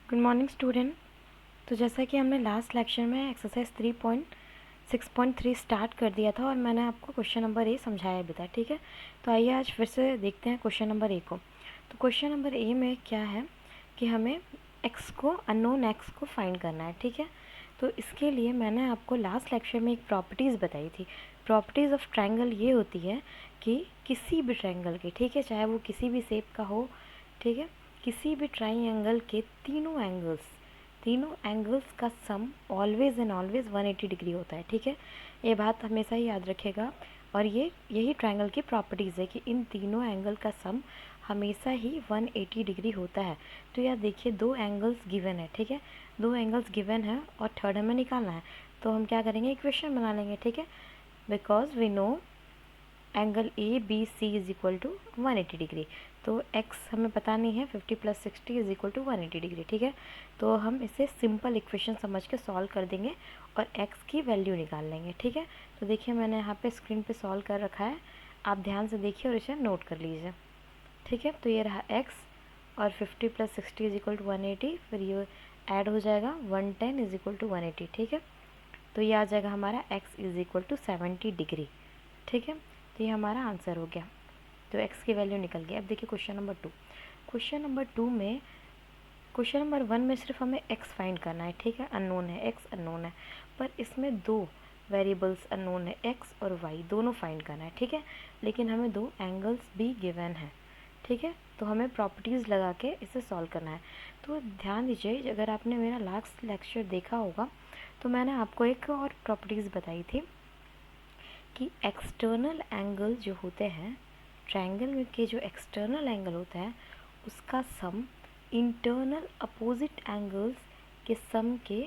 Good morning student. तो जैसा कि हमने लास्ट लेक्चर में एक्सरसाइज 3.6.3 स्टार्ट कर दिया था और मैंने आपको क्वेश्चन नंबर ए समझाया भी था, ठीक है। तो आइए आज फिर से देखते हैं क्वेश्चन नंबर ए को। तो क्वेश्चन नंबर ए में क्या है कि हमें एक्स को अननोन एक्स को फाइंड करना है, ठीक है। तो इसके लिए मैंने आपको लास्ट लेक्चर में एक प्रॉपर्टीज़ बताई थी। प्रॉपर्टीज़ ऑफ ट्रायंगल ये होती है कि किसी भी ट्रायंगल के, ठीक है, चाहे वो किसी भी शेप का हो, ठीक है, किसी भी ट्राइंगल के तीनों एंगल्स का सम ऑलवेज एंड ऑलवेज 180 डिग्री होता है, ठीक है। ये बात हमेशा ही याद रखेगा और यही ट्रायंगल की प्रॉपर्टीज़ है कि इन तीनों एंगल का सम हमेशा ही 180 डिग्री होता है। तो यार देखिए, दो एंगल्स गिवन है, ठीक है, दो एंगल्स गिवन है और थर्ड हमें निकालना है। तो हम क्या करेंगे, इक्वेशन बना लेंगे, ठीक है। Because we know angle A B C is equal to 180 degree. तो x हमें पता नहीं है, 50 + 60 इज इक्वल टू 180 डिग्री, ठीक है। तो हम इसे सिंपल इक्वेशन समझ के सॉल्व कर देंगे और x की वैल्यू निकाल लेंगे, ठीक है। तो देखिए मैंने यहाँ पे स्क्रीन पे सॉल्व कर रखा है, आप ध्यान से देखिए और इसे नोट कर लीजिए, ठीक है। तो ये रहा x और 50 + 60 इज इक्वल टू 180, फिर ये ऐड हो जाएगा 110 इज इक्वल टू 180, ठीक है। तो ये आ जाएगा हमारा x is equal to 70 degree, ठीक है। तो ये हमारा आंसर हो गया। तो x की वैल्यू निकल गई। अब देखिए क्वेश्चन नंबर 2। क्वेश्चन नंबर 2 में, क्वेश्चन नंबर 1 में सिर्फ हमें x फाइंड करना है, ठीक है, अननोन है, x अननोन है। पर इसमें दो वेरिएबल्स अननोन है, x और y दोनों फाइंड करना है, ठीक है। लेकिन हमें दो एंगल्स भी गिवन है, ठीक है। तो हमें प्रॉपर्टीज़ लगा के इसे सॉल्व करना है। तो ध्यान दीजिए, अगर आपने मेरा लास्ट लेक्चर देखा होगा तो मैंने आपको एक और प्रॉपर्टीज़ बताई थी कि एक्सटर्नल एंगल जो होते हैं ट्रायंगल में के, जो एक्सटर्नल एंगल होता है उसका सम इंटरनल अपोजिट एंगल्स के सम के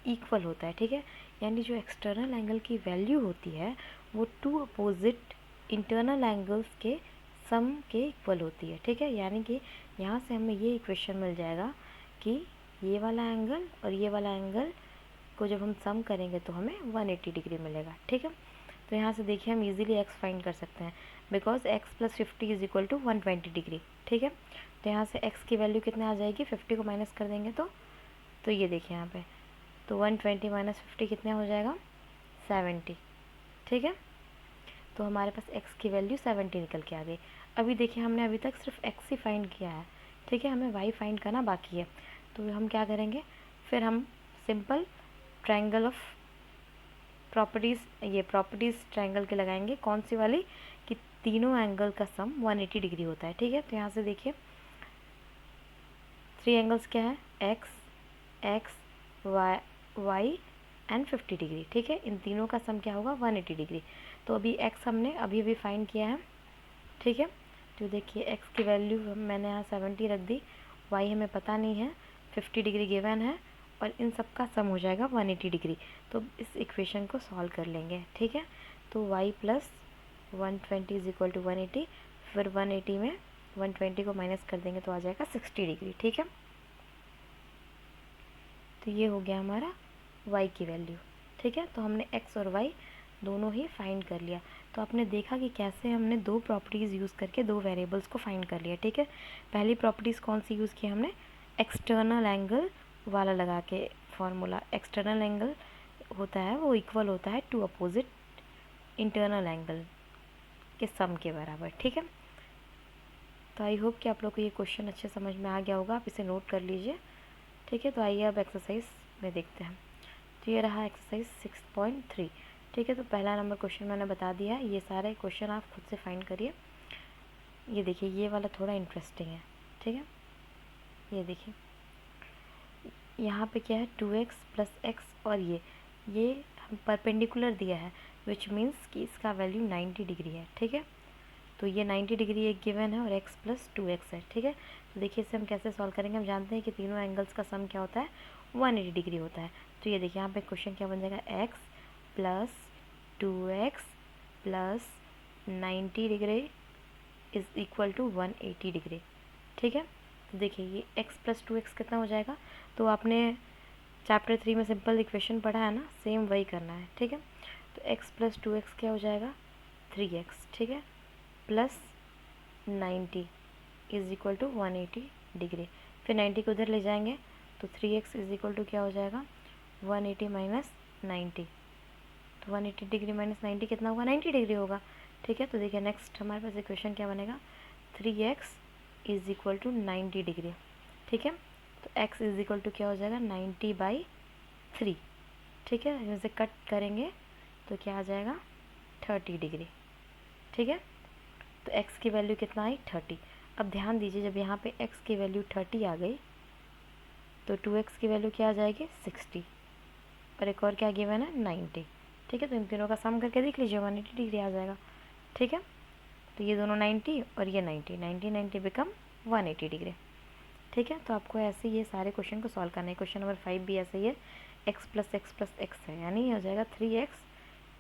इक्वल होता है, ठीक है। यानी जो एक्सटर्नल एंगल की वैल्यू होती है वो टू अपोजिट इंटरनल एंगल्स के सम के इक्वल होती है, ठीक है। यानी कि यहाँ से हमें ये इक्वेशन मिल जाएगा कि ये वाला एंगल और ये वाला एंगल को जब हम सम करेंगे तो हमें 180 डिग्री मिलेगा, ठीक है। तो यहाँ से देखिए हम इजीली x फाइंड कर सकते हैं, because x + 50 is equal to 120 degree, ठीक है। तो यहाँ से x की वैल्यू कितने आ जाएगी, 50 को माइनस कर देंगे तो ये देखिए यहाँ पे, तो 120 - 50 कितने हो जाएगा, 70, ठीक है। तो हमारे पास x की वैल्यू 70 निकल के आ गई। अभी देखिए हमने अभी तक सिर्फ x ही फाइंड किया है, ठीक है, हमें y फाइंड करना बाकी है। तो हम क्या करेंगे, फिर हम simple triangle of properties triangle के लगाएंगे। कौन सी वाली, कि तीनों एंगल का सम 180 डिग्री होता है, ठीक है। तो यहाँ से देखिए थ्री एंगल्स क्या है, x y एंड 50 डिग्री, ठीक है। इन तीनों का सम क्या होगा, 180 डिग्री। तो अभी x हमने अभी फाइंड किया है, ठीक है। तो देखिए x की वैल्यू मैंने यहाँ 70 रख दी, y हमें पता नहीं है, 50 डिग्री गिवन है और इन सब का सम हो जाएगा 180 डिग्री। तो इस इक्वेशन को सॉल्व कर लेंगे, ठीक है। तो y + 120 इज इक्वल टू 180, फिर 180 में 120 को माइनस कर देंगे तो आ जाएगा 60 डिग्री, ठीक है। तो ये हो गया हमारा y की वैल्यू, ठीक है। तो हमने x और y दोनों ही फाइंड कर लिया। तो आपने देखा कि कैसे हमने दो प्रॉपर्टीज़ यूज़ करके दो वेरिएबल्स को फाइंड कर लिया, ठीक है। पहली प्रॉपर्टीज़ कौन सी यूज़ की हमने, एक्सटर्नल एंगल वाला लगा के फॉर्मूला। एक्सटर्नल एंगल होता है वो इक्वल होता है टू अपोजिट इंटरनल एंगल के सम के बराबर, ठीक है। तो आई होप कि आप लोग को ये क्वेश्चन अच्छे समझ में आ गया होगा, आप इसे नोट कर लीजिए, ठीक है। तो आइए अब एक्सरसाइज में देखते हैं। तो ये रहा एक्सरसाइज 6.3, ठीक है। तो पहला नंबर क्वेश्चन मैंने बता दिया, ये सारे क्वेश्चन आप खुद से फाइंड करिए। ये देखिए ये वाला थोड़ा इंटरेस्टिंग है, ठीक है। ये देखिए यहाँ पे क्या है, 2x + x और ये हम परपेंडिकुलर दिया है, विच मीन्स कि इसका वैल्यू 90 डिग्री है, ठीक है। तो ये 90 डिग्री एक गिवन है और x + 2x है, ठीक है। तो देखिए इसे हम कैसे सॉल्व करेंगे, हम जानते हैं कि तीनों एंगल्स का सम क्या होता है, 180 डिग्री होता है। तो ये देखिए यहाँ पे क्वेश्चन क्या बन जाएगा, x + 2x + 90 degree is equal to 180 degree, ठीक है। तो देखिए ये x + 2x कितना हो जाएगा, तो आपने चैप्टर 3 में सिंपल इक्वेशन पढ़ा है ना, सेम वही करना है, ठीक है। तो x + 2x क्या हो जाएगा, 3x, ठीक है, plus 90 is equal to 180 degree. फिर 90 को उधर ले जाएंगे तो 3x इज इक्वल टू क्या हो जाएगा 180 माइनस 90। तो 180 डिग्री माइनस 90 कितना होगा 90 डिग्री होगा। ठीक है, तो देखिए नेक्स्ट हमारे पास इक्वेशन क्या बनेगा 3x is equal to 90 degree. ठीक है, तो x इज इक्वल टू क्या हो जाएगा 90/3। ठीक है, इसे कट करेंगे तो क्या आ जाएगा 30 डिग्री। ठीक है, तो x की वैल्यू कितना आई 30। अब ध्यान दीजिए जब यहाँ पे x की वैल्यू 30 आ गई तो 2x की वैल्यू क्या आ जाएगी 60 और एक और क्या गिवन है 90। ठीक है, तो इन तीनों का सम करके देख लीजिए 180 डिग्री आ जाएगा। ठीक है, तो ये दोनों 90 और ये 90, 90 बिकम 180 डिग्री। ठीक है, तो आपको ऐसे ये सारे क्वेश्चन को सॉल्व करना है। क्वेश्चन नंबर 5 भी ऐसे ही है, x प्लस एक्स है, यानी ये हो जाएगा 3x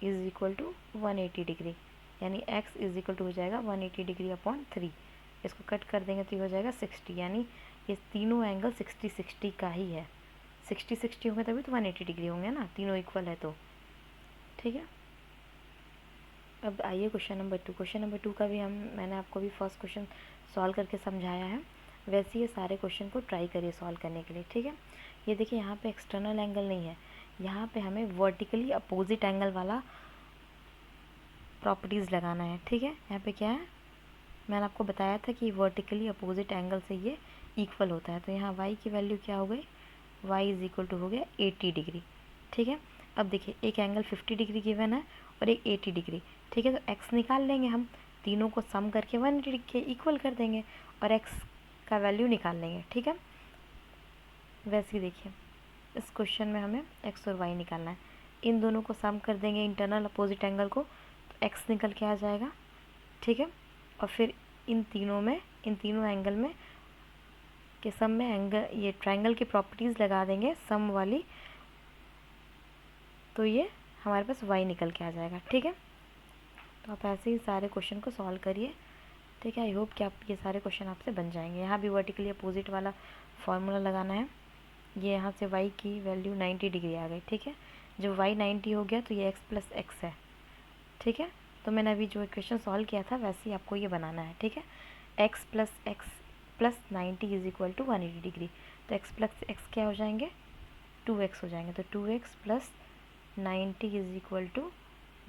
is equal to 180 degree, यानी x इज इक्वल टू हो जाएगा 180 डिग्री अपॉन 3। इसको कट कर देंगे तो ये हो जाएगा 60, यानी ये तीनों एंगल 60-60 का ही है। 60-60 होंगे तभी तो 180 डिग्री होंगे ना, तीनों इक्वल है तो। ठीक है, अब आइए क्वेश्चन नंबर 2। क्वेश्चन नंबर 2 का भी मैंने आपको भी फर्स्ट क्वेश्चन सॉल्व करके समझाया है, वैसे ये सारे क्वेश्चन को ट्राई करिए सॉल्व करने के लिए। ठीक है, ये देखिए यहाँ पे एक्सटर्नल एंगल नहीं है, यहाँ पे हमें वर्टिकली अपोजिट एंगल वाला प्रॉपर्टीज़ लगाना है। ठीक है, यहाँ पे क्या है मैंने आपको बताया था कि वर्टिकली अपोजिट एंगल से ये इक्वल होता है। तो यहाँ y की वैल्यू क्या हो गई y इज इक्वल टू हो गया 80 डिग्री। ठीक है, अब देखिए एक एंगल 50 डिग्री गिवन है और एक 80 डिग्री। ठीक है, तो x निकाल लेंगे हम, तीनों को सम करके 180 के इक्वल कर देंगे और x का वैल्यू निकाल लेंगे। ठीक है, वैसे ही देखिए इस क्वेश्चन में हमें x और y निकालना है, इन दोनों को सम कर देंगे इंटरनल अपोजिट एंगल को, तो x निकल के आ जाएगा। ठीक है, और फिर इन तीनों एंगल में के सम में एंगल ये ट्रायंगल की प्रॉपर्टीज़ लगा देंगे सम वाली, तो ये हमारे पास y निकल के आ जाएगा। ठीक है, तो आप ऐसे ही सारे क्वेश्चन को सॉल्व करिए। ठीक है, आई होप कि आप ये सारे क्वेश्चन आपसे बन जाएंगे। यहाँ भी वर्टिकली अपोजिट वाला फार्मूला लगाना है, ये यहाँ से y की वैल्यू 90 डिग्री आ गई। ठीक है, जब y 90 हो गया तो ये x प्लस एक्स है। ठीक है, तो मैंने अभी जो इक्वेशन सॉल्व किया था वैसे ही आपको ये बनाना है। ठीक है, x plus x plus 90 is equal to 180 degree, तो x प्लस एक्स क्या हो जाएंगे 2x हो जाएंगे, तो 2x plus 90 is equal to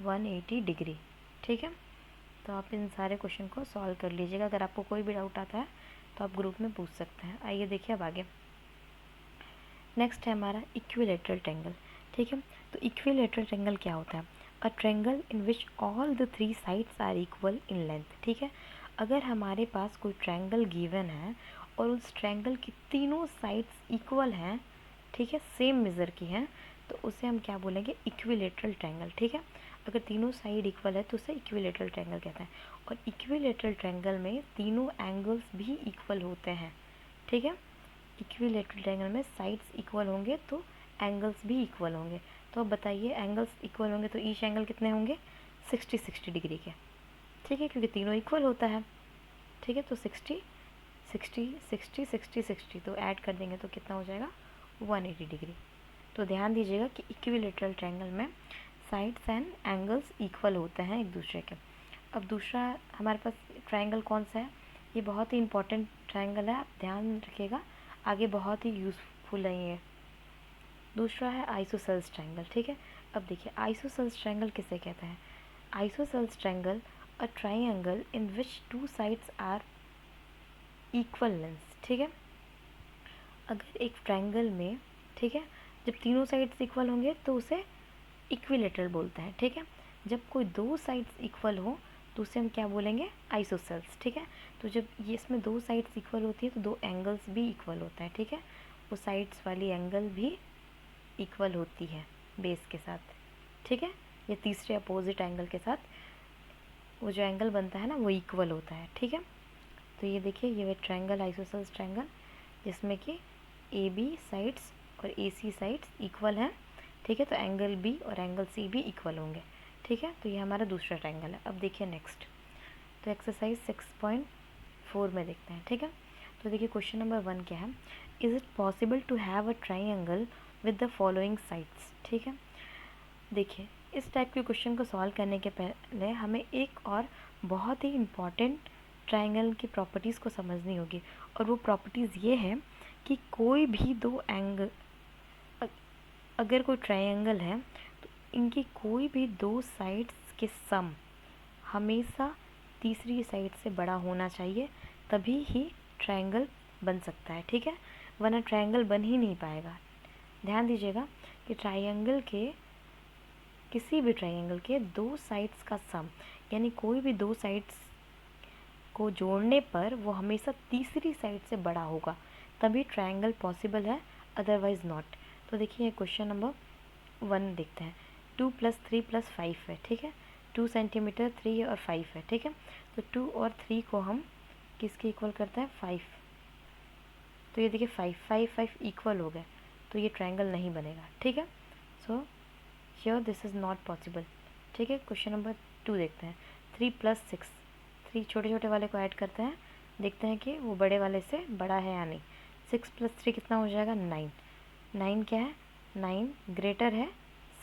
180 degree. ठीक है, तो आप इन सारे क्वेश्चन को सॉल्व कर लीजिएगा। अगर आपको कोई भी डाउट आता है तो आप ग्रुप में पूछ सकते हैं। आइए देखिए अब आगे नेक्स्ट है हमारा इक्विलेटरल ट्रायंगल। ठीक है, तो इक्विलेटरल ट्रायंगल क्या होता है a triangle in which all the 3 sides are equal in length. ठीक है, अगर हमारे पास कोई ट्रायंगल गिवन है और उस ट्रायंगल की तीनों साइड्स इक्वल हैं, ठीक है, सेम मेज़र की हैं, तो उसे हम क्या बोलेंगे इक्विलेटरल ट्रायंगल। ठीक है, अगर तीनों साइड इक्वल है तो उसे इक्विलेटरल ट्रायंगल कहते हैं। और इक्विलेटरल ट्रायंगल में तीनों एंगल्स भी इक्वल होते हैं। ठीक है, इक्विलेटरल ट्रायंगल में साइड्स इक्वल होंगे तो एंगल्स भी इक्वल होंगे। तो अब बताइए एंगल्स इक्वल होंगे तो ईच एंगल कितने होंगे 60-60 डिग्री के। ठीक है, क्योंकि तीनों इक्वल होता है। ठीक है, तो 60 तो ऐड कर देंगे तो कितना हो जाएगा 180 डिग्री। तो ध्यान दीजिएगा कि इक्विलेटरल ट्रायंगल में साइड्स एंड एंगल्स इक्वल होते हैं एक दूसरे के। अब दूसरा हमारे पास ट्रायंगल कौन सा है, ये बहुत ही इंपॉर्टेंट ट्रायंगल है, आप ध्यान रखिएगा, आगे बहुत ही यूज़फुल है ये। दूसरा है आइसोसेल्स ट्रायंगल। ठीक है, अब देखिए आइसोसेल्स ट्रायंगल किसे कहते हैं। Isosceles triangle a triangle in which 2 sides are equal length. ठीक है, अगर एक ट्रायंगल में, ठीक है, जब तीनों साइड्स इक्वल होंगे तो उसे इक्विलेटरल बोलते हैं। ठीक है, जब कोई दो साइड्स इक्वल हो तो उसे हम क्या बोलेंगे आइसोसेल्स। ठीक है, तो जब ये इसमें दो साइड्स इक्वल होती है तो दो एंगल्स भी इक्वल होता है। ठीक है, वो साइड्स वाली एंगल भी इक्वल होती है बेस के साथ। ठीक है, ये तीसरे अपोजिट एंगल के साथ वो जो एंगल बनता है ना वो इक्वल होता है। ठीक है, तो ये देखिए ये ट्रायंगल आइसोसेल्स ट्रायंगल जिसमें कि ए बी साइड्स और ए सी साइड्स इक्वल हैं। ठीक है, तो एंगल बी और एंगल सी भी इक्वल होंगे। ठीक है, तो ये हमारा दूसरा ट्रायंगल है। अब देखिए नेक्स्ट, तो एक्सरसाइज 6.4 में देखते हैं। ठीक है, तो देखिए क्वेश्चन नंबर 1 क्या है, is it possible to have a triangle with the following sides. ठीक है, देखिए इस टाइप के क्वेश्चन को सॉल्व करने के पहले हमें एक और बहुत ही इम्पॉर्टेंट ट्रायंगल की प्रॉपर्टीज़ को समझनी होगी, और वो प्रॉपर्टीज़ ये है कि कोई भी दो एंगल, अगर कोई ट्रायंगल है तो इनकी कोई भी दो साइड्स के सम हमेशा तीसरी साइड से बड़ा होना चाहिए, तभी ही ट्रायंगल बन सकता है, ठीक है, वरना ट्रायंगल बन ही नहीं पाएगा। ध्यान दीजिएगा कि ट्रायंगल के, किसी भी ट्रायंगल के दो साइड्स का सम, यानी कोई भी दो साइड्स को जोड़ने पर वो हमेशा तीसरी साइड से बड़ा होगा, तभी ट्रायंगल पॉसिबल है, अदरवाइज नॉट। तो देखिए क्वेश्चन नंबर 1 देखते हैं। 2 + 3 + 5 है, ठीक है, 2 सेंटीमीटर 3 और 5 है, ठीक है। तो 2 और 3 को हम किसके इक्वल करते हैं, 5। तो ये देखिए 5 इक्वल हो गए, तो ये ट्रायंगल नहीं बनेगा, ठीक है। So sure this is not possible, ठीक है। क्वेश्चन नंबर 2 देखते हैं। 3 + 6, 3 छोटे छोटे वाले को ऐड करते हैं, देखते हैं कि वो बड़े वाले से बड़ा है या नहीं। 6 + 3 कितना हो जाएगा, 9। 9 क्या है, 9 ग्रेटर है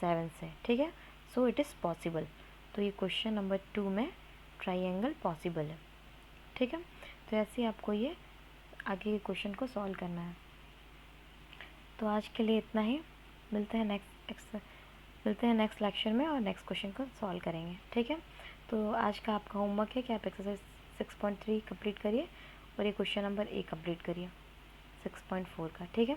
7 से, ठीक है। So it is possible. तो ये क्वेश्चन नंबर 2 में ट्रायंगल पॉसिबल है, ठीक है। तो ऐसे ही आपको ये आगे के क्वेश्चन को सॉल्व करना है। तो आज के लिए इतना ही, मिलते हैं नेक्स्ट लेक्चर में और नेक्स्ट क्वेश्चन को सॉल्व करेंगे, ठीक है। तो आज का आपका होमवर्क है कि आप एक्सरसाइज 6.3 कंप्लीट करिए और ये क्वेश्चन नंबर 1 कंप्लीट करिए 6.4 का, ठीक है।